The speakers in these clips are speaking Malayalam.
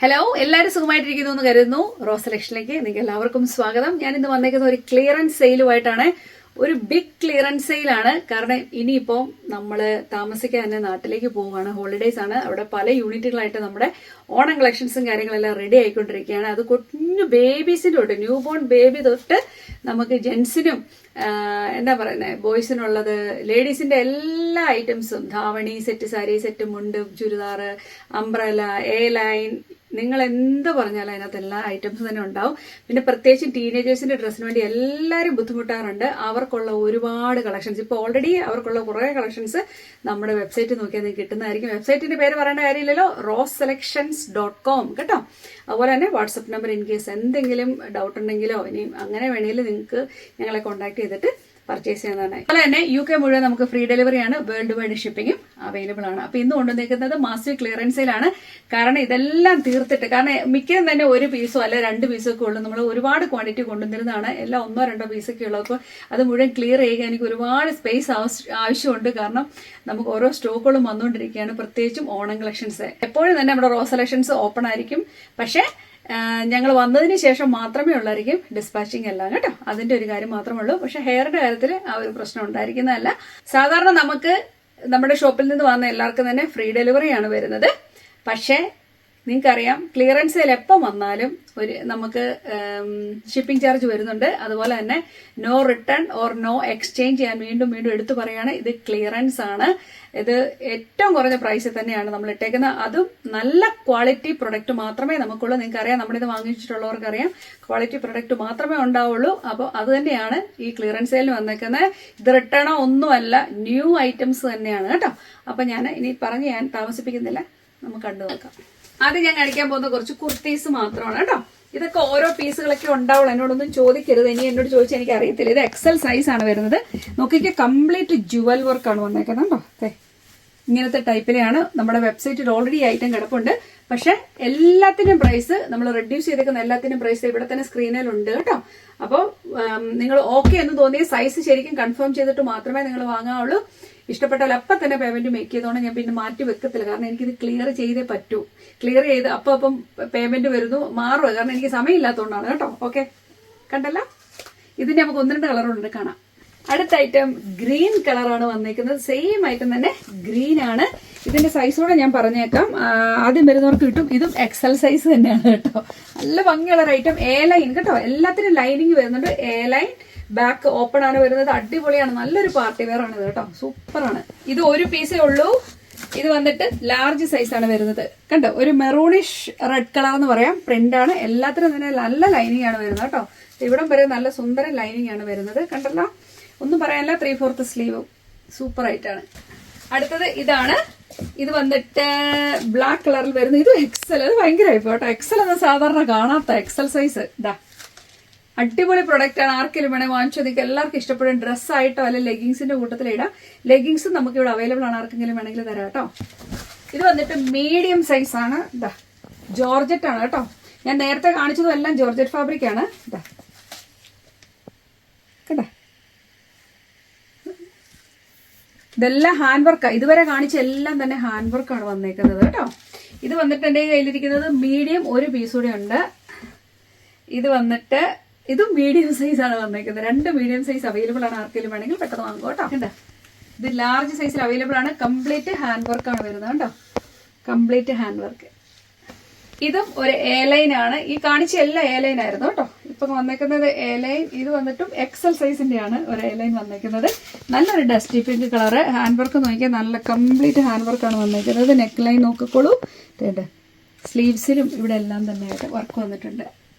ഹലോ, എല്ലാവരും സുഖമായിട്ടിരിക്കുന്നു എന്ന് കരുതുന്നു. റോസ് സെലക്ഷനിലേക്ക് നിങ്ങൾക്ക് എല്ലാവർക്കും സ്വാഗതം. ഞാൻ ഇന്ന് വന്നേക്കുന്ന ഒരു ക്ലിയറൻസ് സെയിലുമായിട്ടാണ്. ഒരു ബിഗ് ക്ലിയറൻസ് സെയിലാണ്. കാരണം ഇനിയിപ്പോൾ നമ്മൾ താമസിക്കാൻ തന്നെ നാട്ടിലേക്ക് പോവുകയാണ്. ഹോളിഡേയ്സ് ആണ്. അവിടെ പല യൂണിറ്റുകളായിട്ട് നമ്മുടെ ഓണം കളക്ഷൻസും കാര്യങ്ങളെല്ലാം റെഡി ആയിക്കൊണ്ടിരിക്കുകയാണ്. അത് കുഞ്ഞു ബേബീസിന്റെ തൊട്ട്, ന്യൂ ബോൺ ബേബി തൊട്ട് നമുക്ക് ജെന്റ്സിനും എന്താ പറയുന്നത്, ബോയ്സിനുള്ളത്, ലേഡീസിന്റെ എല്ലാ ഐറ്റംസും, ധാവണി സെറ്റ്, സാരി സെറ്റ്, മുണ്ട്, ചുരിദാറ്, അംബ്രല, എ ലൈൻ, നിങ്ങൾ എന്ത് പറഞ്ഞാലും അതിനകത്ത് എല്ലാ ഐറ്റംസും തന്നെ ഉണ്ടാവും. പിന്നെ പ്രത്യേകിച്ചും ടീനേജേഴ്സിന്റെ ഡ്രസ്സിന് വേണ്ടി എല്ലാവരും ബുദ്ധിമുട്ടാറുണ്ട്. അവർക്കുള്ള ഒരുപാട് കളക്ഷൻസ്, ഇപ്പോൾ ഓൾറെഡി അവർക്കുള്ള കുറേ കളക്ഷൻസ് നമ്മുടെ വെബ്സൈറ്റ് നോക്കിയാൽ നിങ്ങൾക്ക് കിട്ടുന്നതായിരിക്കും. വെബ്സൈറ്റിന്റെ പേര് പറയേണ്ട കാര്യമില്ലല്ലോ, roseselections.com കേട്ടോ. അതുപോലെ തന്നെ വാട്സപ്പ് നമ്പർ ഇൻ കേസ് എന്തെങ്കിലും ഡൗട്ട് ഉണ്ടെങ്കിലോ ഇനിയും അങ്ങനെ വേണമെങ്കിൽ നിങ്ങൾക്ക് ഞങ്ങളെ കോൺടാക്ട് ചെയ്തിട്ട് പർച്ചേസ് ചെയ്യുന്നതാണ്. അതുപോലെ തന്നെ UK മുഴുവൻ നമുക്ക് ഫ്രീ ഡെലിവറിയാണ്, വേൾഡ് വൈഡ് ഷിപ്പിംഗും അവൈലബിൾ ആണ്. അപ്പൊ ഇന്ന് കൊണ്ടുവന്നിരിക്കുന്നത് മാസീവ് ക്ലിയറൻസിലാണ്. കാരണം ഇതെല്ലാം തീർത്തിട്ട്, കാരണം മിക്കതും തന്നെ ഒരു പീസോ അല്ലെ 2 പീസോ ഒക്കെ ഉള്ളൂ. നമ്മൾ ഒരുപാട് ക്വാണ്ടിറ്റി കൊണ്ടുവന്നിരുന്നതാണ്. എല്ലാം 1-2 പീസൊക്കെ ഉള്ളൂ. അപ്പോൾ അത് മുഴുവൻ ക്ലിയർ ചെയ്യുക എനിക്ക് ഒരുപാട് സ്പേസ് ആവശ്യമുണ്ട്. കാരണം നമുക്ക് ഓരോ സ്റ്റോക്കുകളും വന്നുകൊണ്ടിരിക്കുകയാണ്. പ്രത്യേകിച്ചും ഓണം കളക്ഷൻസ് എപ്പോഴും തന്നെ നമ്മുടെ റോസ് സെലക്ഷൻസ് ഓപ്പൺ ആയിരിക്കും. പക്ഷേ ഞങ്ങൾ വന്നതിന് ശേഷം മാത്രമേ ഉള്ളായിരിക്കും ഡിസ്പാച്ചിങ് എല്ലാം കേട്ടോ. അതിന്റെ ഒരു കാര്യം മാത്രമേ ഉള്ളൂ. പക്ഷെ ഹെയറിന്റെ കാര്യത്തിൽ ആ ഒരു പ്രശ്നം ഉണ്ടായിരിക്കുന്നതല്ല. സാധാരണ നമുക്ക് നമ്മുടെ ഷോപ്പിൽ നിന്ന് വന്ന എല്ലാവർക്കും തന്നെ ഫ്രീ ഡെലിവറിയാണ് വരുന്നത്. പക്ഷേ നിങ്ങൾക്കറിയാം, ക്ലിയറൻസ് സെയിൽ എപ്പം വന്നാലും നമുക്ക് ഷിപ്പിംഗ് ചാർജ് വരുന്നുണ്ട്. അതുപോലെ തന്നെ no return or no exchange. ഞാൻ വീണ്ടും എടുത്തു പറയാണ്, ഇത് ക്ലിയറൻസ് ആണ്. ഇത് ഏറ്റവും കുറഞ്ഞ പ്രൈസിൽ തന്നെയാണ് നമ്മൾ ഇട്ടേക്കുന്നത്. അതും നല്ല ക്വാളിറ്റി പ്രൊഡക്റ്റ് മാത്രമേ നമുക്കുള്ളൂ. നിങ്ങൾക്കറിയാം, നമ്മളിത് വാങ്ങിച്ചിട്ടുള്ളവർക്കറിയാം, ക്വാളിറ്റി പ്രൊഡക്റ്റ് മാത്രമേ ഉണ്ടാവുള്ളൂ. അപ്പോൾ അത് തന്നെയാണ് ഈ ക്ലിയറൻസ് സെയിലിന് വന്നേക്കുന്നത്. ഇത് റിട്ടേണോ ഒന്നുമല്ല, ന്യൂ ഐറ്റംസ് തന്നെയാണ് കേട്ടോ. അപ്പൊ ഞാൻ ഇനി പറഞ്ഞ് ഞാൻ താമസിപ്പിക്കുന്നില്ല, നമുക്ക് കണ്ടു നോക്കാം. ആദ്യം ഞാൻ കാണിക്കാൻ പോകുന്ന കുറച്ച് കുർത്തീസ് മാത്രമാണ് കേട്ടോ. ഇതൊക്കെ ഓരോ പീസുകളൊക്കെ ഉണ്ടാവുള്ളൂ. എന്നോടൊന്നും ചോദിക്കരുത്, ഇനി എന്നോട് ചോദിച്ചാൽ എനിക്ക് അറിയത്തില്ല. ഇത് XL സൈസ് ആണ് വരുന്നത്. നോക്കിക്ക്, കംപ്ലീറ്റ് ജുവൽ വർക്കാണ് വന്നേക്കുന്നത് കേട്ടോ. ഇങ്ങനത്തെ ടൈപ്പിലെയാണ്. നമ്മുടെ വെബ്സൈറ്റിൽ ഓൾറെഡി ഐറ്റം കിടപ്പുണ്ട്. പക്ഷെ എല്ലാത്തിനും പ്രൈസ് നമ്മൾ റെഡ്യൂസ് ചെയ്തേക്കുന്ന എല്ലാത്തിനും പ്രൈസ് ഇവിടെ തന്നെ സ്ക്രീനിലുണ്ട് കേട്ടോ. അപ്പോൾ നിങ്ങൾ ഓക്കെ എന്ന് തോന്നിയ സൈസ് ശരിക്കും കൺഫേം ചെയ്തിട്ട് മാത്രമേ നിങ്ങൾ വാങ്ങാവുള്ളൂ. ഇഷ്ടപ്പെട്ടാൽ അപ്പം തന്നെ പേയ്മെന്റ് മേക്ക് ചെയ്തോണ്ട് ഞാൻ പിന്നെ മാറ്റി വെക്കത്തില്ല. കാരണം എനിക്കിത് ക്ലിയർ ചെയ്തേ പറ്റൂ. ക്ലിയർ ചെയ്ത് അപ്പം പേയ്മെന്റ് വരുന്നു, മാറുക. കാരണം എനിക്ക് സമയമില്ലാത്തതുകൊണ്ടാണ് കേട്ടോ. ഓക്കെ, കണ്ടല്ല, ഇതിന്റെ നമുക്ക് 1-2 കളറുണ്ട്, കാണാം. അടുത്ത ഐറ്റം ഗ്രീൻ കളറാണ് വന്നേക്കുന്നത്. സെയിം ഐറ്റം തന്നെ ഗ്രീൻ ആണ്. ഇതിന്റെ സൈസോടെ ഞാൻ പറഞ്ഞേക്കാം, ആദ്യം വരുന്നവർക്ക് കിട്ടും. ഇതും XL സൈസ് തന്നെയാണ് കേട്ടോ. നല്ല ഭംഗിയുള്ള ഐറ്റം. എ ലൈൻ കേട്ടോ, എല്ലാത്തിനും ലൈനിങ് വരുന്നുണ്ട്. എ ലൈൻ ബാക്ക് ഓപ്പൺ ആണ് വരുന്നത്. അടിപൊളിയാണ്, നല്ലൊരു പാർട്ടി വെയർ ആണ് ഇത് കേട്ടോ. സൂപ്പറാണ്. ഇത് ഒരു പീസേ ഉള്ളൂ. ഇത് വന്നിട്ട് ലാർജ് സൈസ് ആണ് വരുന്നത്. കണ്ടോ, ഒരു മെറൂണിഷ് റെഡ് കളർ എന്ന് പറയാം. പ്രിന്റ് ആണ്. എല്ലാത്തിനും തന്നെ നല്ല ലൈനിങ് ആണ് വരുന്നത് കേട്ടോ. ഇവിടം വരെ നല്ല സുന്ദര ലൈനിങ് ആണ് വരുന്നത്. കണ്ടല്ലോ, ഒന്നും പറയാനില്ല. 3/4 സ്ലീവും സൂപ്പർ ആയിട്ടാണ്. അടുത്തത് ഇതാണ്. ഇത് വന്നിട്ട് ബ്ലാക്ക് കളറിൽ വരുന്നത്. ഇത് XL. അത് ഭയങ്കര കേട്ടോ. XL എന്ന സാധാരണ കാണാത്ത XL സൈസ്. ഇതാ, അടിപൊളി പ്രൊഡക്റ്റ് ആണ്. ആർക്കെങ്കിലും വേണേ വാങ്ങിച്ചോ. നിങ്ങൾക്ക് എല്ലാവർക്കും ഇഷ്ടപ്പെടും. ഡ്രസ്സായിട്ടോ അല്ലെ ലെഗിങ്സിന്റെ കൂട്ടത്തിൽ ഇടാം. ലെഗിങ്സും നമുക്ക് ഇവിടെ അവൈലബിൾ ആണ്. ആർക്കെങ്കിലും വേണമെങ്കിൽ തരാം കേട്ടോ. ഇത് വന്നിട്ട് മീഡിയം സൈസ് ആണ്. ഇതാ, ജോർജറ്റ് ആണ് കേട്ടോ. ഞാൻ നേരത്തെ കാണിച്ചതും എല്ലാം ജോർജറ്റ് ഫാബ്രിക് ആണ്. ഇതാ കേട്ടോ, ഇതെല്ലാം ഹാൻഡ് വർക്കാണ്. ഇതുവരെ കാണിച്ച എല്ലാം തന്നെ ഹാൻഡ് വർക്കാണ് വന്നേക്കുന്നത് കേട്ടോ. ഇത് വന്നിട്ട് എന്റെ കയ്യിലിരിക്കുന്നത് മീഡിയം ഒരു പീസ് കൂടെ ഉണ്ട്. ഇത് വന്നിട്ട് ഇതും മീഡിയം സൈസ് ആണ് വന്നേക്കുന്നത്. 2 മീഡിയം സൈസ് അവൈലബിൾ ആണ്. ആർക്കെങ്കിലും വേണമെങ്കിൽ പെട്ടെന്ന് വാങ്ങുക കേട്ടോ. കണ്ടോ, ഇത് ലാർജ് സൈസിൽ അവൈലബിൾ ആണ്. കംപ്ലീറ്റ് ഹാൻഡ് വർക്ക് ആണ് വരുന്നത് കേട്ടോ. Complete hand work. ഇതും ഒരു എ ലൈൻ ആണ്. ഈ കാണിച്ച എല്ലാം എ ലൈൻ ആയിരുന്നു കേട്ടോ. ഇപ്പൊ വന്നേക്കുന്നത് എ ലൈൻ. ഇത് വന്നിട്ടും XL സൈസിന്റെ ആണ് ഒരു എ ലൈൻ വന്നേക്കുന്നത്. നല്ലൊരു dusty pink colour. Hand work നോക്കിയാൽ നല്ല കംപ്ലീറ്റ് ഹാൻഡ് വർക്കാണ് വന്നേക്കുന്നത്. നെക്ക് ലൈൻ നോക്കിക്കോളൂ. സ്ലീവ്സിലും ഇവിടെ എല്ലാം തന്നെ ആയിട്ട് വർക്ക് വന്നിട്ടുണ്ട്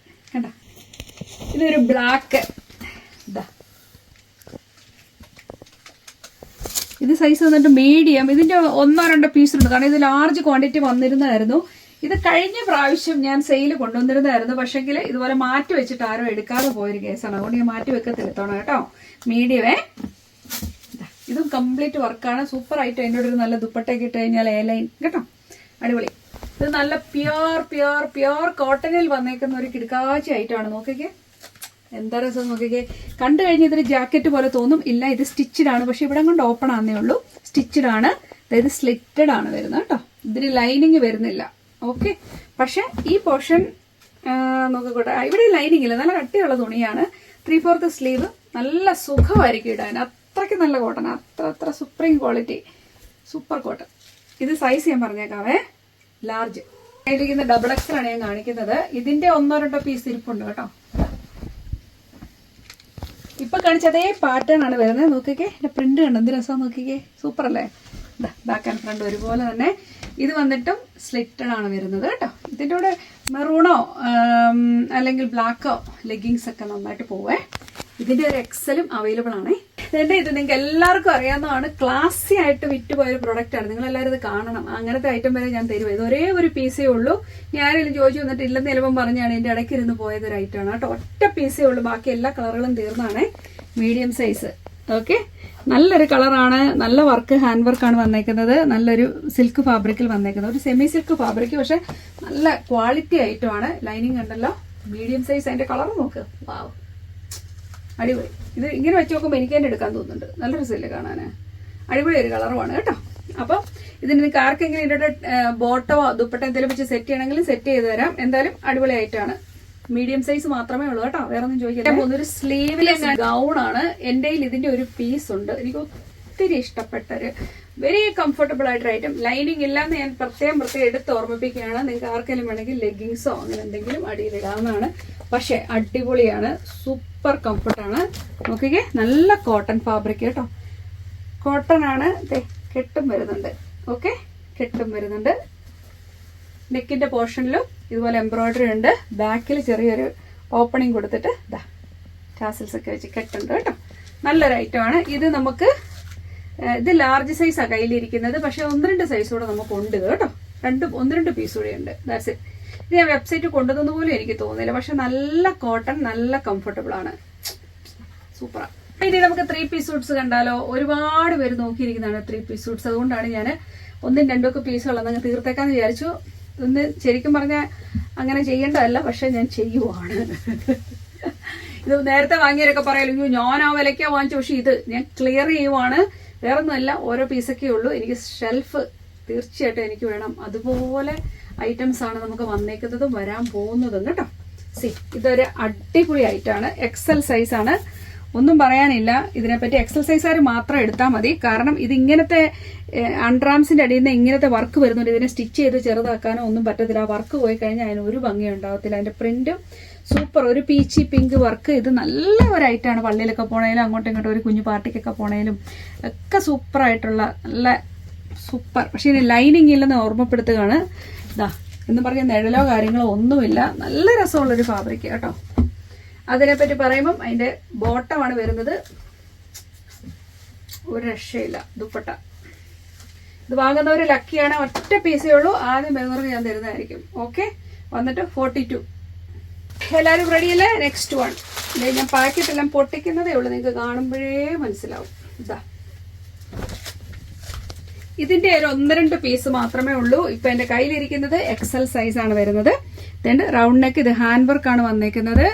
കണ്ടോ. ഇതൊരു ബ്ലാക്ക്. ഇതാ, ഇത് സൈസ് വന്നിട്ട് മീഡിയം. ഇതിന്റെ 1-2 പീസുണ്ട്. കാരണം ഇത് ലാർജ് ക്വാണ്ടിറ്റി വന്നിരുന്നതായിരുന്നു. ഇത് കഴിഞ്ഞ പ്രാവശ്യം ഞാൻ സെയിൽ കൊണ്ടുവന്നിരുന്നതായിരുന്നു. പക്ഷെങ്കിൽ ഇതുപോലെ മാറ്റി വെച്ചിട്ട് ആരോ എടുക്കാതെ പോയൊരു കേസാണ്. അതുകൊണ്ട് ഞാൻ മാറ്റി വെക്കത്തില്ല തോണം കേട്ടോ. മീഡിയമേ. ഇതും കംപ്ലീറ്റ് വർക്കാണ്. സൂപ്പർ ആയിട്ട് അതിൻ്റെ ഒരു നല്ല ദുപ്പട്ടയൊക്കെ ഇട്ട് കഴിഞ്ഞാൽ എ ലൈൻ കേട്ടോ. അടിപൊളി. ഇത് നല്ല പ്യുവർ കോട്ടണിൽ വന്നേക്കുന്ന ഒരു കിടക്കാച്ചി ആയിട്ടാണ്. നോക്കിക്കേ, എന്താ രസം നോക്കിക്കേ. കണ്ടു കഴിഞ്ഞ് ഇതൊരു ജാക്കറ്റ് പോലെ തോന്നും. ഇല്ല, ഇത് സ്റ്റിച്ചഡ് ആണ്. പക്ഷെ ഇവിടെ കൊണ്ട് ഓപ്പൺ ആന്നേ ഉള്ളൂ. സ്റ്റിച്ചഡ് ആണ്. അതായത് സ്ലിറ്റഡ് ആണ് വരുന്നത് കേട്ടോ. ഇതിന് ലൈനിങ് വരുന്നില്ല. ഓക്കെ, പക്ഷെ ഈ പോർഷൻ നോക്കിക്കോട്ടെ, ഇവിടെ ലൈനിങ് ഇല്ല, നല്ല കട്ടിയുള്ള തുണിയാണ്. 3/4 സ്ലീവ്, നല്ല സുഖമായിരിക്കും ഇടാൻ, അത്രയ്ക്ക് നല്ല കോട്ടൺ, അത്ര സുപ്രീം ക്വാളിറ്റി, സൂപ്പർ കോട്ടൺ. ഇത് സൈസ് ഞാൻ പറഞ്ഞേക്കാവേ, ലാർജ്. ഇതിരിക്കുന്ന ഡബിൾ എക്സൽ ആണ് ഞാൻ കാണിക്കുന്നത്. ഇതിന്റെ 1-2 പീസ് ഇരിപ്പുണ്ട് കേട്ടോ. ഇപ്പൊ കാണിച്ച അതേ പാറ്റേൺ ആണ് വരുന്നത്. നോക്കിക്കേ, എന്റെ പ്രിന്റ് കണ്ടോ, എന്ത് രസം നോക്കിക്കേ, സൂപ്പർ അല്ലേ. ബാക്ക് ആൻഡ് ഫ്രണ്ട് ഒരുപോലെ തന്നെ. ഇത് വന്നിട്ടും സ്ലിറ്റഡ് ആണ് വരുന്നത് കേട്ടോ. ഇതിന്റെ കൂടെ മെറൂണോ അല്ലെങ്കിൽ ബ്ലാക്കോ ലെഗിങ്സ് ഒക്കെ നന്നായിട്ട് പോവേ. ഇതിന്റെ ഒരു എക്സലും അവൈലബിൾ ആണ്. ഇത് നിങ്ങൾക്ക് എല്ലാവർക്കും അറിയാവുന്നതാണ്, ക്ലാസി ആയിട്ട് വിറ്റുപോയൊരു പ്രൊഡക്റ്റ് ആണ്. നിങ്ങൾ എല്ലാവരും ഇത് കാണണം. അങ്ങനത്തെ ഐറ്റം വരെ ഞാൻ തരുവേ. ഇത് ഒരേ ഒരു പീസേ ഉള്ളൂ. ഞാനിത് ചോദിച്ചു വന്നിട്ട് ഇല്ലെന്ന് ചിലപ്പം പറഞ്ഞാണ് എന്റെ ഇടയ്ക്ക് ഇരുന്ന് പോയത് ഒരു ഐറ്റം ആണ് കേട്ടോ. ഒറ്റ പീസേ ഉള്ളൂ, ബാക്കി എല്ലാ കളറുകളും തീർന്നാണ്. Medium size. ഓക്കെ, നല്ലൊരു കളറാണ്, നല്ല വർക്ക്, ഹാൻഡ് വർക്കാണ് വന്നേക്കുന്നത്. നല്ലൊരു സിൽക്ക് ഫാബ്രിക്കിൽ വന്നേക്കുന്നത്, ഒരു സെമി സിൽക്ക് ഫാബ്രിക്, പക്ഷെ നല്ല ക്വാളിറ്റി ഐറ്റം ആണ്. ലൈനിങ് ഉണ്ടല്ലോ, മീഡിയം സൈസ്. അതിന്റെ കളർ നോക്ക്, വാവ്, അടിപൊളി. ഇത് ഇങ്ങനെ വെച്ച് നോക്കുമ്പോൾ എനിക്ക് തന്നെ എടുക്കാൻ തോന്നുന്നുണ്ട്. നല്ല രസമില്ലേ കാണാൻ, അടിപൊളി ഒരു കളറുമാണ് കേട്ടോ. അപ്പം ഇതിന് നിങ്ങൾക്ക് ആർക്കെങ്കിലും ഇതിന്റെ ബോട്ടോ ദുപ്പട്ട എന്തെങ്കിലും വെച്ച് സെറ്റ് ചെയ്യണമെങ്കിൽ സെറ്റ് ചെയ്ത് തരാം. എന്തായാലും അടിപൊളി ആയിട്ടാണ്. മീഡിയം സൈസ് മാത്രമേ ഉള്ളൂ കേട്ടോ, വേറെ ഒന്നും ചോദിക്കാൻ. ഒരു സ്ലീവ്ലെസ് ഗൗൺ ആണ്. എന്റെ ഇതിന്റെ ഒരു പീസ് ഉണ്ട്, എനിക്ക് ഒത്തിരി ഇഷ്ടപ്പെട്ടൊരു വെരി കംഫർട്ടബിൾ ആയിട്ടൊരു ഐറ്റം. ലൈനിങ് ഇല്ലാന്ന് ഞാൻ പ്രത്യേകം എടുത്ത് ഓർമ്മിപ്പിക്കുകയാണ്. നിങ്ങൾക്ക് ആർക്കെങ്കിലും വേണമെങ്കിൽ ലെഗിങ്സോ അങ്ങനെ എന്തെങ്കിലും അടിയിലിടാവുന്നതാണ്. പക്ഷെ അടിപൊളിയാണ്, സൂപ്പർ കംഫർട്ടാണ്. നോക്കിക്കേ, നല്ല കോട്ടൺ ഫാബ്രിക് കേട്ടോ, കോട്ടൺ ആണ്. കെട്ടും വരുന്നുണ്ട്. ഓക്കെ, കെട്ടും വരുന്നുണ്ട്. നെക്കിന്റെ പോർഷനിലും ഇതുപോലെ എംബ്രോയിഡറി ഉണ്ട്. ബാക്കിൽ ചെറിയൊരു ഓപ്പണിംഗ് കൊടുത്തിട്ട് ടാസിൽസ് ഒക്കെ വെച്ച് കെട്ടുണ്ട് കേട്ടോ. നല്ലൊരു ഐറ്റം ആണ് ഇത്. നമുക്ക് ഇത് ലാർജ് സൈസാണ് കയ്യിലിരിക്കുന്നത്, പക്ഷെ 1-2 സൈസ് കൂടെ നമുക്ക് ഉണ്ട് കേട്ടോ. 1-2 പീസ് കൂടെ ഉണ്ട്. That's it. ഇത് ഞാൻ വെബ്സൈറ്റ് കൊണ്ടുവന്ന പോലും എനിക്ക് തോന്നുന്നില്ല, പക്ഷെ നല്ല കോട്ടൺ, നല്ല കംഫർട്ടബിൾ ആണ്, സൂപ്പറാണ്. ഇനി നമുക്ക് 3 പീസ് സൂട്ട്സ് കണ്ടാലോ. ഒരുപാട് പേര് നോക്കിയിരിക്കുന്നതാണ് 3 പീസ് സൂട്ട്സ്. അതുകൊണ്ടാണ് ഞാൻ 1-2 പീസുകളെന്നങ്ങ് തീർത്തേക്കാന്ന് വിചാരിച്ചു. ഒന്ന് ശരിക്കും പറഞ്ഞാൽ അങ്ങനെ ചെയ്യേണ്ടതല്ല, പക്ഷെ ഞാൻ ചെയ്യുവാണ്. ഇത് നേരത്തെ വാങ്ങിയവരൊക്കെ പറയല്ലോ, ഞാൻ ആ വിലയ്ക്കാ വാങ്ങിച്ചു, പക്ഷെ ഇത് ഞാൻ ക്ലിയർ ചെയ്യുവാണ്. വേറൊന്നുമല്ല, ഓരോ പീസൊക്കെ ഉള്ളൂ. എനിക്ക് ഷെൽഫ് തീർച്ചയായിട്ടും എനിക്ക് വേണം. അതുപോലെ ഐറ്റംസ് ആണ് നമുക്ക് വന്നേക്കുന്നതും വരാൻ പോകുന്നതും കേട്ടോ. ഇതൊരു അടിപൊളി ഐറ്റമാണ്. എക്സൽ സൈസ് ആണ്, ഒന്നും പറയാനില്ല ഇതിനെപ്പറ്റി. എക്സൽ സൈസുകാർ മാത്രം എടുത്താൽ മതി. കാരണം ഇത് ഇങ്ങനത്തെ അൺട്രാംസിന്റെ അടിയിൽ നിന്ന് ഇങ്ങനത്തെ വർക്ക് വരുന്നുണ്ട്. ഇതിനെ സ്റ്റിച്ച് ചെയ്ത് ചെറുതാക്കാനോ ഒന്നും പറ്റത്തില്ല. ആ വർക്ക് പോയി കഴിഞ്ഞാൽ അതിന് ഒരു ഭംഗി ഉണ്ടാവത്തില്ല. അതിന്റെ പ്രിന്റും സൂപ്പർ, ഒരു പീച്ചി പിങ്ക് വർക്ക്. ഇത് നല്ല ഒരു ഐറ്റമാണ്. പള്ളിയിലൊക്കെ പോണേലും അങ്ങോട്ടും ഇങ്ങോട്ടും ഒരു കുഞ്ഞു പാർട്ടിക്കൊക്കെ പോണേലും ഒക്കെ സൂപ്പർ ആയിട്ടുള്ള നല്ല സൂപ്പർ. പക്ഷെ ഇതിന് ലൈനിങ് ഇല്ലെന്ന് ഓർമ്മപ്പെടുത്തുകയാണ്. ഇതാ എന്ന് പറഞ്ഞ നിഴലോ കാര്യങ്ങളോ ഒന്നുമില്ല. നല്ല രസമുള്ളൊരു ഫാബ്രിക് കേട്ടോ. അതിനെപ്പറ്റി പറയുമ്പം അതിന്റെ ബോട്ടമാണ് വരുന്നത്. ഒരു രക്ഷയില്ല. ദുപ്പട്ട ഇത് വാങ്ങുന്നവര് ലക്കിയാണ്. ഒറ്റ പീസേ ഉള്ളൂ. ആദ്യം വരുന്നവർക്ക് ഞാൻ തരുന്നതായിരിക്കും. ഓക്കെ, വന്നിട്ട് 42. എല്ലാവരും റെഡിയല്ലേ? Next one. ഞാൻ പാക്കറ്റെല്ലാം പൊട്ടിക്കുന്നതേ ഉള്ളൂ, നിങ്ങൾക്ക് കാണുമ്പോഴേ മനസ്സിലാവും. ഇതാ ഇതിന്റെ ഒരു 1-2 പീസ് മാത്രമേ ഉള്ളൂ. ഇപ്പൊ എന്റെ കയ്യിലിരിക്കുന്നത് എക്സൽ സൈസ് ആണ് വരുന്നത്. Round neck. ഇത് ഹാൻഡ് വർക്ക് ആണ് വന്നേക്കുന്നത്.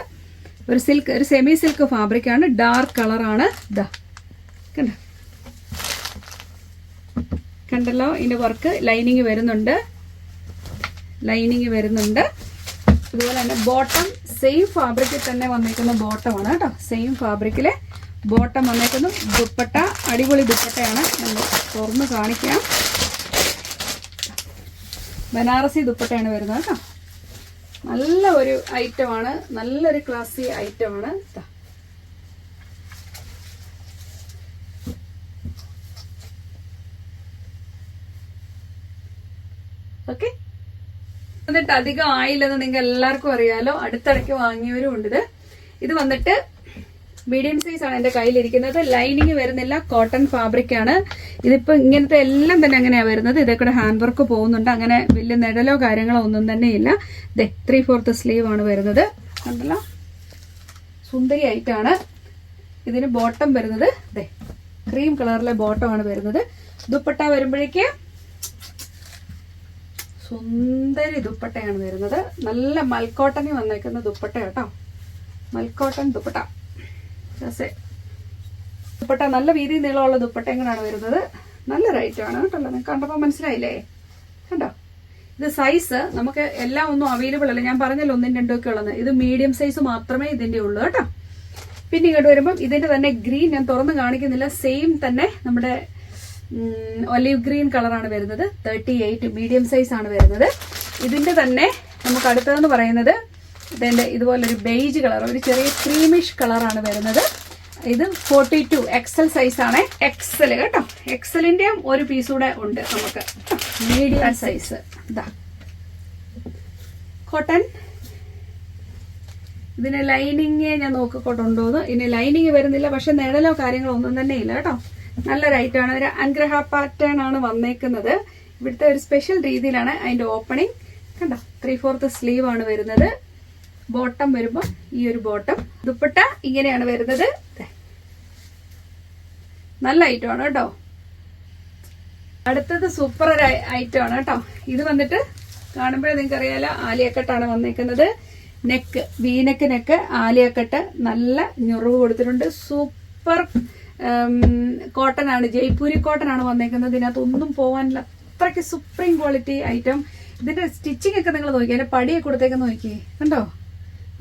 ഒരു സിൽക്ക്, ഒരു സെമി സിൽക്ക് ഫാബ്രിക് ആണ്. ഡാർക്ക് കളറാണ്. ഇതാ കണ്ടല്ലോ ഇതിന്റെ വർക്ക്. ലൈനിങ് വരുന്നുണ്ട്, അതുപോലെ തന്നെ ബോട്ടം സെയിം ഫാബ്രിക്കിൽ തന്നെ വന്നേക്കുന്ന ബോട്ടമാണ് കേട്ടോ. സെയിം ഫാബ്രിക്കില് ബോട്ടം വന്നേക്കുന്നു. ദുപ്പട്ട അടിപൊളി ദുപ്പട്ടയാണ്. തുറന്ന് കാണിക്കാം. ബനാറസി ദുപ്പട്ടയാണ് വരുന്നത് കേട്ടോ. നല്ല ഒരു ഐറ്റമാണ്, നല്ലൊരു ക്ലാസി ഐറ്റമാണ്. ഓക്കെ, എന്നിട്ട് അധികം ആയില്ലെന്ന് നിങ്ങൾക്ക് എല്ലാവർക്കും അറിയാലോ. അടുത്തിടയ്ക്ക് വാങ്ങിയവരും ഉണ്ട്. ഇത് വന്നിട്ട് മീഡിയം സൈസ് ആണ് എന്റെ കയ്യിലിരിക്കുന്നത്. ലൈനിങ് വരുന്നില്ല, കോട്ടൺ ഫാബ്രിക് ആണ്. ഇതിപ്പോ ഇങ്ങനത്തെ എല്ലാം തന്നെ അങ്ങനെയാ വരുന്നത്. ഇതൊക്കെ ഹാൻഡ് വർക്ക് പോകുന്നുണ്ട്. അങ്ങനെ വലിയ നിഴലോ കാര്യങ്ങളോ ഒന്നും തന്നെ ഇല്ല. 3/4 സ്ലീവ് ആണ് വരുന്നത്. കണ്ടല്ലോ, സുന്ദരി ആയിട്ടാണ്. ഇതിന് ബോട്ടം വരുന്നത് ക്രീം കളറിലെ ബോട്ടം ആണ് വരുന്നത്. ദുപ്പട്ട വരുമ്പോഴേക്ക് സുന്ദരി ദുപ്പട്ടയാണ് വരുന്നത്. നല്ല മൽക്കോട്ടനിൽ വന്നേക്കുന്ന ദുപ്പട്ട കേട്ടോ. മൽക്കോട്ടൻ ദുപ്പട്ട. ദുപ്പട്ട നല്ല വീതി നീളമുള്ള ദുപ്പട്ട എങ്ങനെയാണ് വരുന്നത്. നല്ല റേറ്റ് ആണ് കേട്ടോ. നിങ്ങൾക്ക് കണ്ടപ്പോൾ മനസ്സിലായില്ലേ? കണ്ടോ, ഇത് സൈസ് നമുക്ക് എല്ലാം ഒന്നും അവൈലബിൾ അല്ല, ഞാൻ പറഞ്ഞല്ലോ 1, 2 ഒക്കെ ഉള്ളത്. ഇത് മീഡിയം സൈസ് മാത്രമേ ഇതിന്റെ ഉള്ളൂ കേട്ടോ. പിന്നെ ഇങ്ങോട്ട് വരുമ്പോൾ ഇതിന്റെ തന്നെ ഗ്രീൻ ഞാൻ തുറന്ന് കാണിക്കുന്നില്ല, സെയിം തന്നെ നമ്മുടെ ഒലിവ് ഗ്രീൻ കളറാണ് വരുന്നത്. 38 മീഡിയം സൈസ് ആണ് വരുന്നത്. ഇതിന്റെ തന്നെ നമുക്ക് അടുത്തതെന്ന് പറയുന്നത് ഇതിന്റെ ഇതുപോലൊരു ബേജ് കളർ, ഒരു ചെറിയ ക്രീമിഷ് കളറാണ് വരുന്നത്. ഇത് 42 എക്സൽ സൈസ് ആണ്. എക്സൽ കേട്ടോ, എക്സലിന്റെ ഒരു പീസ് കൂടെ ഉണ്ട് നമുക്ക്. മീഡിയം സൈസ് ഇതാ കോട്ടൺ. ഇതിന് ലൈനിങ് ഞാൻ നോക്കിക്കൊണ്ടുണ്ടോന്ന്. ഇനി ലൈനിങ് വരുന്നില്ല, പക്ഷെ നിഴലോ കാര്യങ്ങളോ ഒന്നും തന്നെ ഇല്ല കേട്ടോ. നല്ല റൈറ്റാണ്. ഒരു അനുഗ്രഹ പാറ്റേൺ ആണ് വന്നേക്കുന്നത്. ഇവിടുത്തെ ഒരു സ്പെഷ്യൽ രീതിയിലാണ് അതിന്റെ ഓപ്പണിങ്. കണ്ടോ, 3/4 സ്ലീവ് ആണ് വരുന്നത്. ബോട്ടം വരുമ്പോൾ ഈ ഒരു ബോട്ടം. ദുപ്പട്ട ഇങ്ങനെയാണ് വരുന്നത്. നല്ല ഐറ്റം ആണ് കേട്ടോ. അടുത്തത് സൂപ്പർ ഒരു ഐറ്റം ആണ് കേട്ടോ. ഇത് വന്നിട്ട് കാണുമ്പോഴേ നിങ്ങൾക്ക് അറിയാലോ, ആലിയക്കട്ടാണ് വന്നേക്കുന്നത്. നെക്ക് വീനക്ക് നെക്ക്, ആലിയക്കട്ട്, നല്ല ഞുറിവ് കൊടുത്തിട്ടുണ്ട്. സൂപ്പർ കോട്ടൺ ആണ്, ജയ്പൂരി കോട്ടൺ ആണ് വന്നേക്കുന്നത്. ഇതിനകത്ത് ഒന്നും പോകാനില്ല, അത്രയ്ക്ക് സുപ്രീം ക്വാളിറ്റി ഐറ്റം. ഇതിന്റെ സ്റ്റിച്ചിങ് ഒക്കെ നിങ്ങൾ നോക്കി, അതിന്റെ പടിയൊക്കെ കൊടുത്തേക്കെന്ന് നോക്കിയേ, കണ്ടോ,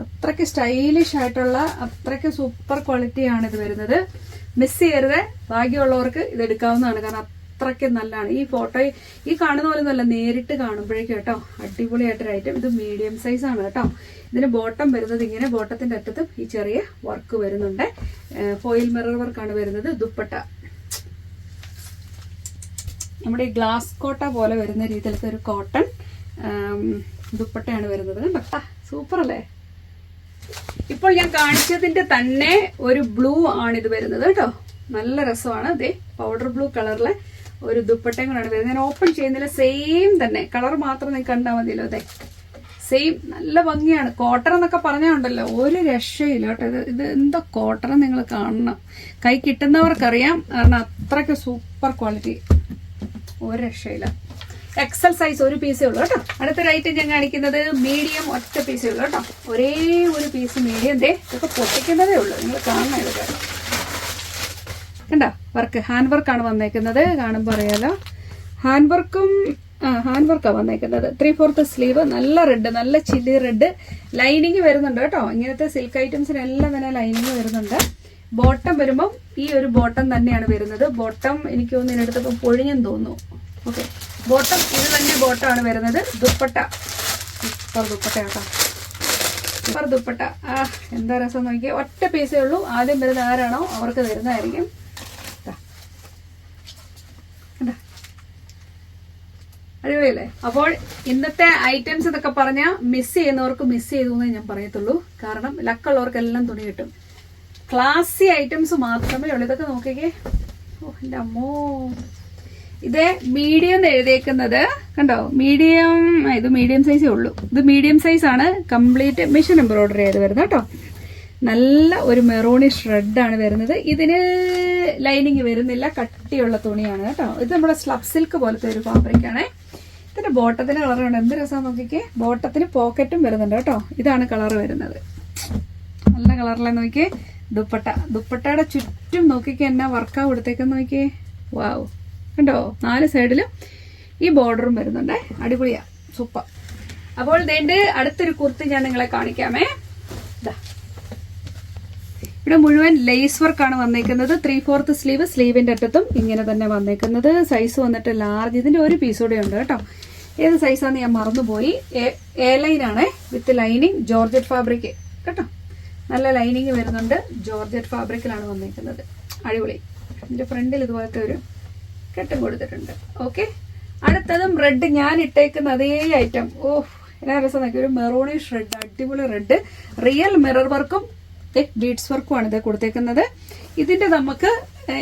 അത്രയ്ക്ക് സ്റ്റൈലിഷ് ആയിട്ടുള്ള അത്രയ്ക്ക് സൂപ്പർ ക്വാളിറ്റി ആണ് ഇത് വരുന്നത്. മിസ് ചെയ്യരുത്, ഭാഗ്യമുള്ളവർക്ക് ഇത് എടുക്കാവുന്നതാണ്, കാരണം അത്രയ്ക്ക് നല്ലതാണ്. ഈ ഫോട്ടോ ഈ കാണുന്ന പോലെ ഒന്നുമല്ല, നേരിട്ട് കാണുമ്പോഴേക്കും കേട്ടോ അടിപൊളിയായിട്ടൊരു ഐറ്റം. ഇത് മീഡിയം സൈസ് ആണ് കേട്ടോ. ഇതിന് ബോട്ടം വരുന്നത് ഇങ്ങനെ, ബോട്ടത്തിന്റെ അറ്റത്തും ഈ ചെറിയ വർക്ക് വരുന്നുണ്ട്. ഫോയിൽ മിറർ വർക്കാണ് വരുന്നത്. ദുപ്പട്ട നമ്മുടെ ഈ ഗ്ലാസ് കോട്ട പോലെ വരുന്ന രീതിയിലത്തെ ഒരു കോട്ടൺ ദുപ്പട്ടയാണ് വരുന്നത്. കണ്ടോ, സൂപ്പർ അല്ലേ? ഇപ്പോൾ ഞാൻ കാണിച്ചതിന്റെ തന്നെ ഒരു ബ്ലൂ ആണ് ഇത് വരുന്നത് കേട്ടോ. നല്ല രസമാണ്. അതെ, പൗഡർ ബ്ലൂ കളറിലെ ഒരു ദുപ്പട്ടയും കൂടാണ് വരുന്നത്. ഞാൻ ഓപ്പൺ ചെയ്യുന്നില്ല, സെയിം തന്നെ കളർ മാത്രം നിങ്ങൾക്ക് കണ്ടാൽ മതിയല്ലോ. അതെ, സെയിം, നല്ല ഭംഗിയാണ്. കോട്ടൺ എന്നൊക്കെ പറഞ്ഞുണ്ടല്ലോ, ഒരു രക്ഷയില്ല കേട്ടോ. ഇത് എന്തോ കോട്ടൺ നിങ്ങൾ കാണണം, കൈ കിട്ടുന്നവർക്കറിയാം, കാരണം അത്രയ്ക്ക് സൂപ്പർ ക്വാളിറ്റി, ഒരു രക്ഷയില്ല. എക്സൽ സൈസ് ഒരു പീസേ ഉള്ളൂ കേട്ടോ. അടുത്തൊരു ഐറ്റം ഞാൻ കാണിക്കുന്നത് മീഡിയം, ഒറ്റ പീസേ ഉള്ളൂ കേട്ടോ. ഒരേ ഒരു പീസ് മീഡിയം. ഇതൊക്കെ പൊട്ടിക്കുന്നതേ ഉള്ളൂ, നിങ്ങൾ കാണണം. ഇതൊക്കെ കണ്ടോ, വർക്ക് ഹാൻഡ് വർക്കാണ് വന്നേക്കുന്നത്. കാണുമ്പോൾ അറിയാലോ, ഹാൻഡ് വർക്കാണ് വന്നേക്കുന്നത്. 3/4 സ്ലീവ്, നല്ല റെഡ്, നല്ല ചില്ലി റെഡ്. ലൈനിങ് വരുന്നുണ്ട് കേട്ടോ. ഇങ്ങനത്തെ സിൽക്ക് ഐറ്റംസിനെല്ലാം തന്നെ ലൈനിങ് വരുന്നുണ്ട്. ബോട്ടം വരുമ്പം ഈ ഒരു ബോട്ടം തന്നെയാണ് വരുന്നത്. ബോട്ടം എനിക്ക് തോന്നുന്നു ഇതിനടുത്തപ്പം പൊഴിഞ്ഞെന്ന് തോന്നുന്നു. ഓക്കെ, ബോട്ടം ഇത് തന്നെ ബോട്ടമാണ് വരുന്നത്. ദുപ്പട്ട സൂപ്പർ ദുപ്പട്ട കേട്ടോ, സൂപ്പർ ദുപ്പട്ട. എന്താ രസം നോക്കിയാൽ, ഒറ്റ പീസേ ഉള്ളൂ. ആദ്യം വരുന്ന ആരാണോ അവർക്ക് വരുന്നതായിരിക്കും. അടിപൊളിയല്ലേ? അപ്പോൾ ഇന്നത്തെ ഐറ്റംസ് എന്നൊക്കെ പറഞ്ഞാൽ മിസ് ചെയ്യുന്നവർക്ക് മിസ് ചെയ്തു എന്നേ ഞാൻ പറയത്തുള്ളൂ. കാരണം ലക്കുള്ളവർക്കെല്ലാം തുണി കിട്ടും. ക്ലാസി ഐറ്റംസ് മാത്രമേ ഉള്ളൂ. ഇതൊക്കെ നോക്കിക്കേ, ഓ എൻ്റെ അമ്മോ. ഇത് മീഡിയം എഴുതിയേക്കുന്നത് കണ്ടോ, മീഡിയം. ഇത് മീഡിയം സൈസേ ഉള്ളൂ. ഇത് മീഡിയം സൈസ് ആണ്. കംപ്ലീറ്റ് മെഷീൻ എംബ്രോയിഡറി ചെയ്ത് വരുന്നത് കേട്ടോ. നല്ല ഒരു മെറൂണിഷ് റെഡാണ് വരുന്നത്. ഇതിന് ലൈനിങ് വരുന്നില്ല, കട്ടിയുള്ള തുണിയാണ് കേട്ടോ. ഇത് നമ്മുടെ സ്ലബ് സിൽക്ക് പോലത്തെ ഒരു ഫാബ്രിക് ആണ്. ഇതിന്റെ ബോട്ടത്തിന് കളറുണ്ട്, എന്ത് രസം നോക്കിക്കേ. ബോട്ടത്തിന് പോക്കറ്റും വരുന്നുണ്ട് കേട്ടോ. ഇതാണ് കളർ വരുന്നത്, നല്ല കളറിലെ നോക്കിയേ. ദുപ്പട്ടയുടെ ചുറ്റും നോക്കിക്കേ, എന്നാ വർക്കാ കൊടുത്തേക്കെന്ന് നോക്കിയേ. വാവ്, കണ്ടോ, 4 സൈഡിലും ഈ ബോർഡറും വരുന്നുണ്ട്. അടിപൊളിയാ, സൂപ്പർ. അപ്പോൾ ഇതിന്റെ അടുത്തൊരു കുർത്തി ഞാൻ നിങ്ങളെ കാണിക്കാമേ. ഇവിടെ മുഴുവൻ ലേസ് വർക്കാണ് വന്നേക്കുന്നത്. 3/4 സ്ലീവ്, സ്ലീവിന്റെ അറ്റത്തും ഇങ്ങനെ തന്നെ വന്നേക്കുന്നത്. സൈസ് വന്നിട്ട് ലാർജ്. ഇതിന്റെ ഒരു പീസ് കൂടെ ഉണ്ട് കേട്ടോ. ഏത് സൈസാന്ന് ഞാൻ മറന്നുപോയി. എ ലൈൻ ആണ്, വിത്ത് ലൈനിങ്, ജോർജറ്റ് ഫാബ്രിക് കേട്ടോ. നല്ല ലൈനിങ് വരുന്നുണ്ട്. ജോർജറ്റ് ഫാബ്രിക്കിലാണ് വന്നേക്കുന്നത്. അടിപൊളി. ഇതിന്റെ ഫ്രണ്ടിൽ ഇതുപോലത്തെ ഒരു കെട്ടും കൊടുത്തിട്ടുണ്ട്. ഓക്കെ, അടുത്തതും റെഡ്, ഞാൻ ഇട്ടേക്കുന്ന അതേ ഐറ്റം. ഓഹ്, എന്നാ രസം നോക്കി, ഒരു മെറൂണിഷ് റെഡ്, അടിപൊളി റെഡ്. റിയൽ മിറർ വർക്കും ബീഡ്സ് വർക്കുമാണ് ഇത് കൊടുത്തേക്കുന്നത്. ഇതിന്റെ നമുക്ക്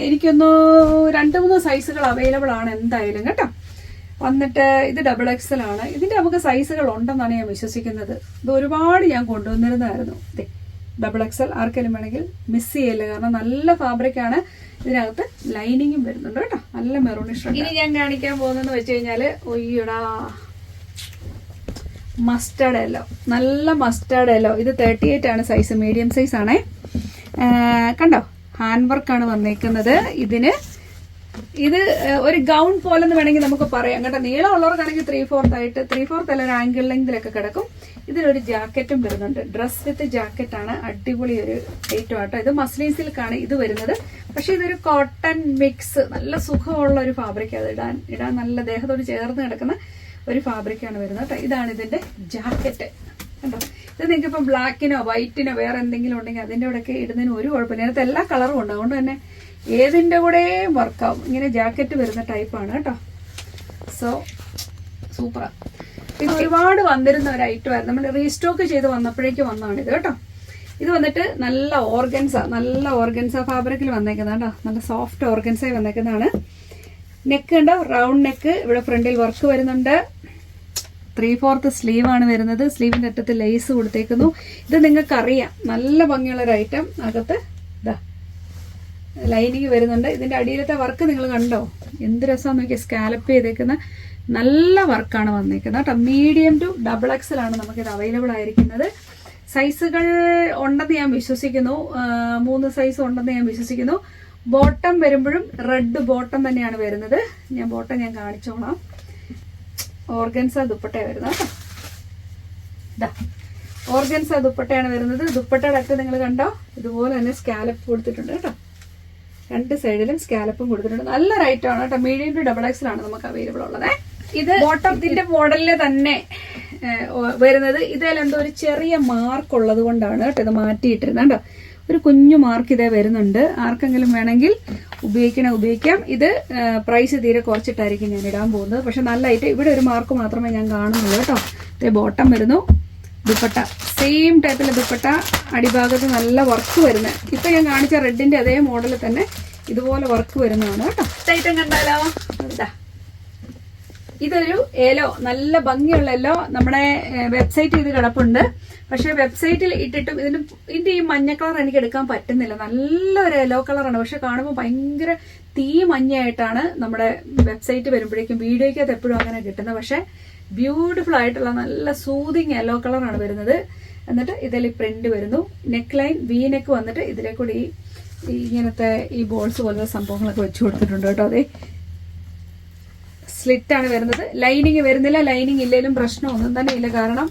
എനിക്കൊന്ന് 2-3 സൈസുകൾ അവൈലബിൾ ആണ് എന്തായാലും കേട്ടോ. വന്നിട്ട് ഇത് XXL ആണ്. ഇതിന്റെ നമുക്ക് സൈസുകൾ ഉണ്ടെന്നാണ് ഞാൻ വിശ്വസിക്കുന്നത്. ഇത് ഒരുപാട് ഞാൻ കൊണ്ടുവന്നിരുന്നതായിരുന്നു. XXL ആർക്കെങ്കിലും വേണമെങ്കിൽ മിസ് ചെയ്യല്ല, കാരണം നല്ല ഫാബ്രിക് ആണ്. ഇതിനകത്ത് ലൈനിങ്ങും വരുന്നുണ്ട് കേട്ടോ. നല്ല മെറൂണിഷ്. ഇനി ഞാൻ കാണിക്കാൻ പോകുന്നതെന്ന് വെച്ച് കഴിഞ്ഞാല്, ഒയ്യടാ, മസ്റ്റാർഡ് യെല്ലോ, നല്ല മസ്റ്റാർഡ് യെല്ലോ. ഇത് 38 ആണ് സൈസ്, മീഡിയം സൈസ് ആണേ. കണ്ടോ, ഹാൻഡ് വർക്കാണ് വന്നേക്കുന്നത്. ഇതിന് ഇത് ഒരു ഗൗൺ പോലെന്ന് വേണമെങ്കിൽ നമുക്ക് പറയാം കേട്ടോ. നീളമുള്ളവർക്കാണെങ്കിൽ 3/4 ആയിട്ട് 3/4 അല്ല ഒരു ആംഗിൾ ലെങ്തിലൊക്കെ കിടക്കും. ഇതിലൊരു ജാക്കറ്റും വരുന്നുണ്ട്. ഡ്രസ് വിത്ത് ജാക്കറ്റ് ആണ്. അടിപൊളി ഒരു ഐറ്റം ആട്ടോ. ഇത് മസ്ലിൻ സിൽക്കാണ് ഇത് വരുന്നത്. പക്ഷെ ഇതൊരു കോട്ടൺ മിക്സ്, നല്ല സുഖമുള്ള ഒരു ഫാബ്രിക്. അത് ഇടാൻ നല്ല ദേഹത്തോട് ചേർന്ന് കിടക്കുന്ന ഒരു ഫാബ്രിക്കാണ് വരുന്നത് കേട്ടോ. ഇതാണ് ഇതിന്റെ ജാക്കറ്റ് കേട്ടോ. ഇത് നിങ്ങൾക്ക് ഇപ്പം ബ്ലാക്കിനോ വൈറ്റിനോ വേറെ എന്തെങ്കിലും ഉണ്ടെങ്കിൽ അതിന്റെ കൂടെയൊക്കെ ഇടുന്നതിന് ഒരു കുഴപ്പമില്ല. അതിനകത്ത് എല്ലാ കളറും ഉണ്ട്. അതുകൊണ്ട് തന്നെ ഏതിന്റെ കൂടെയും വർക്കാവും. ഇങ്ങനെ ജാക്കറ്റ് വരുന്ന ടൈപ്പാണ് കേട്ടോ. സോ സൂപ്പറാ. ഇത് ഒരുപാട് വന്നിരുന്ന ഒരു ഐറ്റം ആയിരുന്നു. നമ്മൾ റീസ്റ്റോക്ക് ചെയ്ത് വന്നപ്പോഴേക്ക് വന്നതാണ് ഇത് കേട്ടോ. ഇത് വന്നിട്ട് നല്ല ഓർഗൻസ ഫാബ്രിക്കിൽ വന്നേക്കുന്നതാണ് കേട്ടോ. നല്ല സോഫ്റ്റ് ഓർഗൻസായി വന്നേക്കുന്നതാണ്. നെക്ക് ഉണ്ടോ, റൗണ്ട് നെക്ക്. ഇവിടെ ഫ്രണ്ടിൽ വർക്ക് വരുന്നുണ്ട്. 3/4 സ്ലീവ് ആണ് വരുന്നത്. സ്ലീവിന്റെ അറ്റത്ത് ലേസ് കൊടുത്തേക്കുന്നു. ഇത് നിങ്ങൾക്ക് അറിയാം, നല്ല ഭംഗിയുള്ള ഒരു ഐറ്റം. അകത്ത് ഇതാ ലൈനിങ് വരുന്നുണ്ട്. ഇതിന്റെ അടിയിലത്തെ വർക്ക് നിങ്ങൾ കണ്ടോ, എന്ത് രസമാണെന്ന് നോക്കിയാൽ. സ്കാലപ്പ് ചെയ്തേക്കുന്ന നല്ല വർക്കാണ് വന്നേക്കുന്നത് കേട്ടോ. മീഡിയം ടു XXL ആണ് നമുക്കിത് അവൈലബിൾ ആയിരിക്കുന്നത്. സൈസുകൾ ഉണ്ടെന്ന് ഞാൻ വിശ്വസിക്കുന്നു. 3 സൈസ് ഉണ്ടെന്ന് ഞാൻ വിശ്വസിക്കുന്നു. ബോട്ടം വരുമ്പോഴും റെഡ് ബോട്ടം തന്നെയാണ് വരുന്നത്. ബോട്ടം ഞാൻ കാണിച്ചോളാം. ഓർഗൻസ ദുപ്പട്ടയാണ് വരുന്നത് കേട്ടോ. ഇതാ ഓർഗൻസ ദുപ്പട്ടയാണ് വരുന്നത്. ദുപ്പട്ടയുടെ അറ്റത്ത് നിങ്ങൾ കണ്ടോ, ഇതുപോലെ തന്നെ സ്കാലപ്പ് കൊടുത്തിട്ടുണ്ട് കേട്ടോ. 2 സൈഡിലും സ്കാലപ്പും കൊടുത്തിട്ടുണ്ട്. നല്ല റൈറ്റ് ആണ് കേട്ടോ. മീഡിയം ടു XXL ആണ് നമുക്ക് അവൈലബിൾ ഉള്ളത്. ഇത് ബോട്ടം ഇതിന്റെ മോഡലില് തന്നെ വരുന്നത്. ഇതിലെന്തോ ഒരു ചെറിയ മാർക്ക് ഉള്ളത് കൊണ്ടാണ് കേട്ടോ ഇത് മാറ്റിയിട്ടിരുന്നത് കേട്ടോ. ഒരു കുഞ്ഞു മാർക്ക് ഇതേ വരുന്നുണ്ട്. ആർക്കെങ്കിലും വേണമെങ്കിൽ ഉപയോഗിക്കാം. ഇത് പ്രൈസ് തീരെ കുറച്ചിട്ടായിരിക്കും ഞാൻ ഇടാൻ പോകുന്നത്. പക്ഷെ നല്ല ഐറ്റം. ഇവിടെ ഒരു മാർക്ക് മാത്രമേ ഞാൻ കാണുന്നുള്ളൂ കേട്ടോ. ഇതേ ബോട്ടം വരുന്നു. ദുപ്പട്ട സെയിം ടൈപ്പിലെ ദുപ്പട്ട. അടിഭാഗത്ത് നല്ല വർക്ക് വരുന്നത്. ഇപ്പൊ ഞാൻ കാണിച്ച റെഡിന്റെ അതേ മോഡലിൽ തന്നെ ഇതുപോലെ വർക്ക് വരുന്നതാണ് കേട്ടോ. ഐറ്റം കണ്ടാലോ. ഇതൊരു യെല്ലോ, നല്ല ഭംഗിയുള്ള യെല്ലോ. നമ്മുടെ വെബ്സൈറ്റിൽ ഇത് കിടപ്പുണ്ട്. പക്ഷെ വെബ്സൈറ്റിൽ ഇട്ടിട്ടും ഇതിന്റെ ഈ മഞ്ഞ കളർ എനിക്ക് എടുക്കാൻ പറ്റുന്നില്ല. നല്ലൊരു യെല്ലോ കളറാണ്. പക്ഷെ കാണുമ്പോൾ ഭയങ്കര തീ മഞ്ഞയായിട്ടാണ് നമ്മുടെ വെബ്സൈറ്റ് വരുമ്പോഴേക്കും. വീഡിയോയ്ക്കകത്ത് എപ്പോഴും അങ്ങനെ കിട്ടുന്നത്. പക്ഷെ ബ്യൂട്ടിഫുൾ ആയിട്ടുള്ള നല്ല സൂതിങ് യെല്ലോ കളറാണ് വരുന്നത്. എന്നിട്ട് ഇതിൽ പ്രിന്റ് വരുന്നു. നെക്ക് ലൈൻ വി നെക്ക് വന്നിട്ട് ഇതിലേക്കൂടി ഇങ്ങനത്തെ ഈ ബോൾസ് പോലത്തെ സംഭവങ്ങളൊക്കെ വെച്ച് കൊടുത്തിട്ടുണ്ട് കേട്ടോ. അതെ സ്ലിറ്റ് ആണ് വരുന്നത്. ലൈനിങ് വരുന്നില്ല. ലൈനിങ് ഇല്ലെങ്കിലും പ്രശ്നമൊന്നും തന്നെ ഇല്ല. കാരണം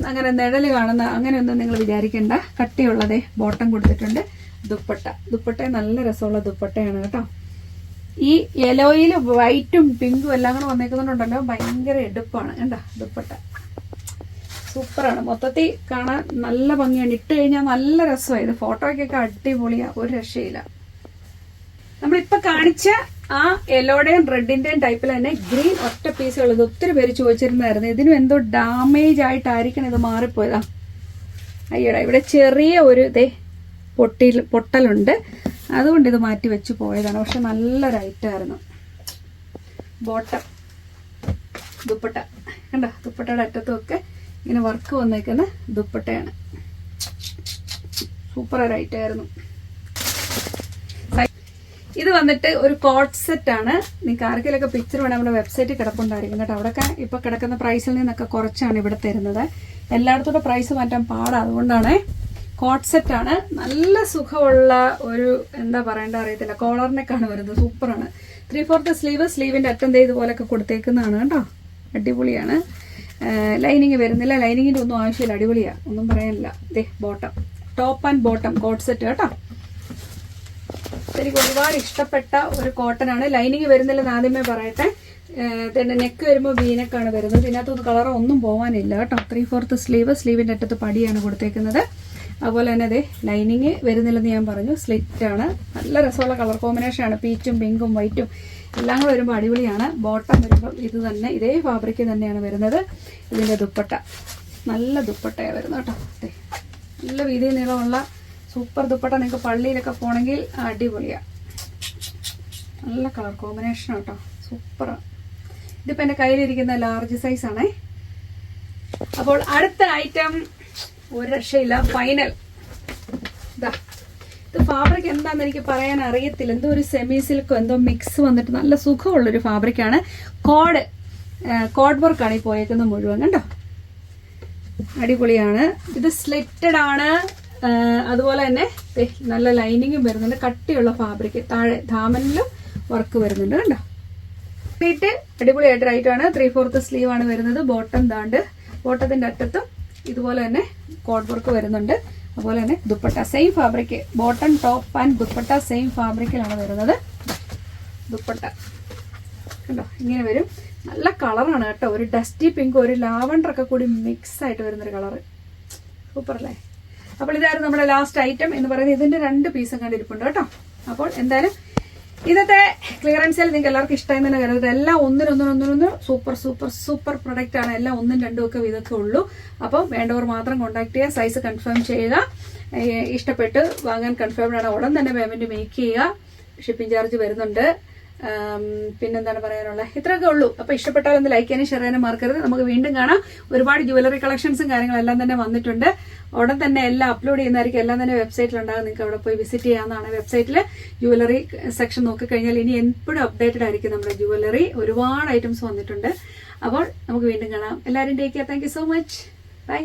അങ്ങനെ നിഴല് കാണുന്ന അങ്ങനെയൊന്നും നിങ്ങൾ വിചാരിക്കേണ്ട. കട്ടിയുള്ളതേ ബോട്ടം കൊടുത്തിട്ടുണ്ട്. ദുപ്പട്ട നല്ല രസമുള്ള ദുപ്പട്ടയാണ് കേട്ടോ. ഈ യെലോയിൽ വൈറ്റും പിങ്കും എല്ലാം കൂടെ വന്നേക്കുന്നുണ്ടല്ലോ. ഭയങ്കര എടുപ്പാണ് കണ്ടോ. ദുപ്പട്ട സൂപ്പറാണ്. മൊത്തത്തിൽ കാണാൻ നല്ല ഭംഗിയാണ്. ഇട്ട് കഴിഞ്ഞാൽ നല്ല രസമാണ്. ഇത് ഫോട്ടോയ്ക്കൊക്കെ അടിപൊളിയാ, ഒരു രക്ഷയില്ല. നമ്മളിപ്പോ കാണിച്ച ആ യെല്ലോയുടെയും റെഡിന്റെയും ടൈപ്പിൽ തന്നെ ഗ്രീൻ ഒറ്റ പീസുള്ളത് ഒത്തിരി പേര് ചോദിച്ചിരുന്നായിരുന്നു. ഇതിനും എന്തോ ഡാമേജ് ആയിട്ടായിരിക്കണം ഇത് മാറിപ്പോയതാ. അയ്യടാ, ഇവിടെ ചെറിയ ഒരു പൊട്ടലുണ്ട്. അതുകൊണ്ട് ഇത് മാറ്റി വെച്ച് പോയതാണ്. പക്ഷെ നല്ലൊരു ഐറ്റമായിരുന്നു. ബോട്ടം ദുപ്പട്ട കണ്ടോ. ദുപ്പട്ടയുടെ അറ്റത്തുമൊക്കെ ഇങ്ങനെ വർക്ക് വന്നേക്കുന്ന ദുപ്പട്ടയാണ്. സൂപ്പർ ഒരു ഐറ്റമായിരുന്നു. ഇത് വന്നിട്ട് ഒരു കോട്ട് സെറ്റ് ആണ്. നിങ്ങൾക്ക് ആർക്കെങ്കിലൊക്കെ പിക്ചർ വേണം നമ്മുടെ വെബ്സൈറ്റിൽ കിടപ്പുണ്ടായിരിക്കും കേട്ടോ. അവിടെയൊക്കെ ഇപ്പൊ കിടക്കുന്ന പ്രൈസിൽ നിന്നൊക്കെ കുറച്ചാണ് ഇവിടെ തരുന്നത്. എല്ലായിടത്തോടെ പ്രൈസ് മാറ്റാൻ പാടാ. അതുകൊണ്ടാണ് കോട്ട് സെറ്റ് ആണ്. നല്ല സുഖമുള്ള ഒരു എന്താ പറയേണ്ട അറിയത്തില്ല. കോളറിനൊക്കെയാണ് വരുന്നത്. സൂപ്പറാണ്. 3/4 സ്ലീവ്. സ്ലീവിന്റെ അറ്റം ഇതുപോലൊക്കെ കൊടുത്തേക്കുന്നതാണ് കേട്ടോ. അടിപൊളിയാണ്. ലൈനിങ് വരുന്നില്ല. ലൈനിങ്ങിന്റെ ഒന്നും ആവശ്യമില്ല. അടിപൊളിയാ, ഒന്നും പറയാനില്ല. Bottom, top and bottom coat set കേട്ടോ. എനിക്ക് ഒരുപാട് ഇഷ്ടപ്പെട്ട ഒരു കോട്ടൺ ആണ്. ലൈനിങ് വരുന്നില്ലെന്ന് ആദ്യമേ പറയട്ടെ. നെക്ക് വരുമ്പോൾ വീനക്കാണ് വരുന്നത്. ഇതിനകത്തൊന്നും കളർ ഒന്നും പോവാനില്ല കേട്ടോ. 3/4 സ്ലീവ്. സ്ലീവിന്റെ അറ്റത്ത് പടിയാണ് കൊടുത്തേക്കുന്നത്. അതുപോലെ തന്നെ അതെ ലൈനിങ് വരുന്നില്ലെന്ന് ഞാൻ പറഞ്ഞു. സ്ലിറ്റ് ആണ്. നല്ല രസമുള്ള കളർ കോമ്പിനേഷൻ ആണ്. പീച്ചും പിങ്കും വൈറ്റും എല്ലാം കൂടെ വരുമ്പോൾ അടിപൊളിയാണ്. ബോട്ടം വരുമ്പോൾ ഇത് തന്നെ ഇതേ ഫാബ്രിക് തന്നെയാണ് വരുന്നത്. ഇതിന്റെ ദുപ്പട്ട നല്ല ദുപ്പട്ടയാണ് വരുന്നത് കേട്ടോ. നല്ല വീതി നീളമുള്ള സൂപ്പർ ദുപ്പട്ട. നിങ്ങൾക്ക് പള്ളിയിലൊക്കെ പോകണമെങ്കിൽ അടിപൊളിയാണ്. നല്ല കളർ കോമ്പിനേഷൻ കേട്ടോ. സൂപ്പറാണ്. ഇതിപ്പോൾ എൻ്റെ കയ്യിലിരിക്കുന്ന ലാർജ് സൈസ് ആണേ. അപ്പോൾ അടുത്ത ഐറ്റം ഒരു രക്ഷയില്ല. ഫൈനൽ. ഇത് ഫാബ്രിക് എന്താണെന്ന് എനിക്ക് പറയാൻ അറിയത്തില്ല. എന്തോ ഒരു സെമി സിൽക്കോ എന്തോ മിക്സ് വന്നിട്ട് നല്ല സുഖമുള്ളൊരു ഫാബ്രിക്കാണ്. കോഡ് വർക്കാണ് ഈ പോയേക്കുന്നത് മുഴുവൻ കണ്ടോ. അടിപൊളിയാണ്. ഇത് സ്ലിറ്റഡ് ആണ്. അതുപോലെ തന്നെ നല്ല ലൈനിങ്ങും വരുന്നുണ്ട്. കട്ടിയുള്ള ഫാബ്രിക്. താഴെ ധാമനിലും വർക്ക് വരുന്നുണ്ട്. കണ്ടോ, കംപ്ലീറ്റ് അടിപൊളിയായിട്ട് റൈറ്റാണ്. 3/4 സ്ലീവ് ആണ് വരുന്നത്. ബോട്ടം ദാണ്ട് ബോട്ടത്തിന്റെ അറ്റത്തും ഇതുപോലെ തന്നെ കോഡ് വർക്ക് വരുന്നുണ്ട്. അതുപോലെ തന്നെ dupatta same fabric, bottom top and dupatta same ഫാബ്രിക്കിലാണ് വരുന്നത്. ദുപ്പട്ട കണ്ടോ ഇങ്ങനെ വരും. നല്ല കളറാണ് കേട്ടോ, ഒരു ഡസ്റ്റി പിങ്ക് ഒരു ലാവണ്ടർ ഒക്കെ കൂടി മിക്സ് ആയിട്ട് വരുന്നൊരു കളറ്. സൂപ്പർ അല്ലേ? അപ്പോൾ ഇതായിരുന്നു നമ്മുടെ ലാസ്റ്റ് ഐറ്റം എന്ന് പറയുന്നത്. ഇതിന്റെ 2 പീസും കണ്ടിരിപ്പുണ്ട് കേട്ടോ. അപ്പോൾ എന്തായാലും ഇന്നത്തെ ക്ലിയറൻസിൽ നിങ്ങൾക്ക് എല്ലാവർക്കും ഇഷ്ടമായി തന്നെ കരുതുന്നത്. എല്ലാം ഒന്നിനൊന്നിനൊന്നിനൊന്ന് സൂപ്പർ സൂപ്പർ സൂപ്പർ പ്രൊഡക്റ്റ് ആണ്. എല്ലാം 1ഉം 2ഉം ഒക്കെ ഇതൊക്കെ ഉള്ളൂ. അപ്പം വേണ്ടവർ മാത്രം കോൺടാക്ട് ചെയ്യുക, സൈസ് കൺഫേം ചെയ്യുക. ഇഷ്ടപ്പെട്ട് വാങ്ങാൻ കൺഫേംഡ് ആണ് ഉടൻ തന്നെ പേയ്മെന്റ് മേക്ക് ചെയ്യുക. ഷിപ്പിംഗ് ചാർജ് വരുന്നുണ്ട്. പിന്നെന്താണ് പറയാനുള്ളത്, ഇത്രയൊക്കെ ഉള്ളൂ. അപ്പൊ ഇഷ്ടപ്പെട്ടാൽ ഒന്ന് ലൈക്ക് ചെയ്യാനും ഷെയർ ചെയ്യാനും മറക്കരുത്. നമുക്ക് വീണ്ടും കാണാം. ഒരുപാട് ജ്വല്ലറി കളക്ഷൻസും കാര്യങ്ങളെല്ലാം തന്നെ വന്നിട്ടുണ്ട്. ഉടൻ തന്നെ എല്ലാം അപ്ലോഡ് ചെയ്യുന്നതായിരിക്കും. എല്ലാം തന്നെ വെബ്സൈറ്റിലുണ്ടാകും. നിങ്ങൾക്ക് അവിടെ പോയി വിസിറ്റ് ചെയ്യാവുന്നതാണ്. വെബ്സൈറ്റിൽ ജ്വല്ലറി സെക്ഷൻ നോക്കിക്കഴിഞ്ഞാൽ ഇനി എപ്പോഴും അപ്ഡേറ്റഡ് ആയിരിക്കും നമ്മുടെ ജ്വല്ലറി. ഒരുപാട് ഐറ്റംസ് വന്നിട്ടുണ്ട്. അപ്പോൾ നമുക്ക് വീണ്ടും കാണാം. എല്ലാവരും take care. Thank you so much. By.